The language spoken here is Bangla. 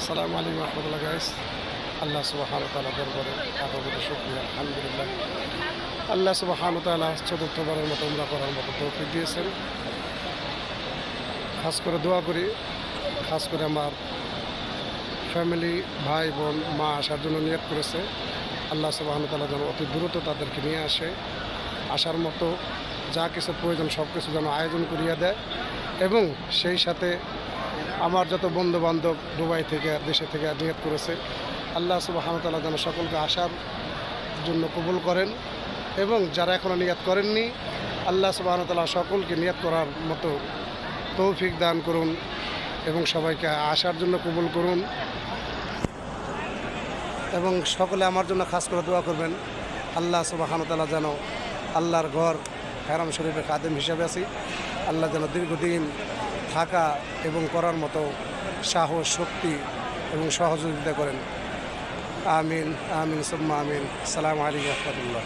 আসসালামু আলাইকুম রহমতুল্লাহ গাইস। আল্লাহ সুবহানাহু ওয়া তাআলা দরবারে আবারও শুকরিয়া, আলহামদুলিল্লাহ। আল্লাহ সুবহানাহু ওয়া তাআলা চতুর্থবারের মতো উমরা করার মতো তৌফিক দিয়েছেন। খাস করে দোয়া করি, খাস করে আমার ফ্যামিলি, ভাই বোন, মা আসার জন্য নিয়ত করেছে। আল্লাহ সুবহানাহু ওয়া তাআলা যেন অতি দ্রুত তাদেরকে নিয়ে আসে, আসার মতো যা কিছু প্রয়োজন সব কিছু যেন আয়োজন করিয়া দেয়। এবং সেই সাথে আমার যত বন্ধু বান্ধব দুবাই থেকে দেশে থেকে নিয়ত করেছে, আল্লাহ সুবহানাহু ওয়া তাআলা যেন সকলকে আসার জন্য কবুল করেন। এবং যারা এখনও নিয়ত করেননি, আল্লাহ সুবহানাহু ওয়া তাআলা সকলকে নিয়ত করার মতো তৌফিক দান করুন এবং সবাইকে আসার জন্য কবুল করুন। এবং সকলে আমার জন্য খাস করে দোয়া করবেন, আল্লাহ সুবহানাহু ওয়া তাআলা যেন আল্লাহর ঘর হারাম শরীফের খাদেম হিসাবে আছি, আল্লাহ যেন দীর্ঘদিন থাকা এবং করার মতো সাহস, শক্তি এবং সহযোগিতা করেন। আমিন আমিন সুম্মা আমিন। আসসালামু আলাইকুম ওয়া রাহমাতুল্লাহ।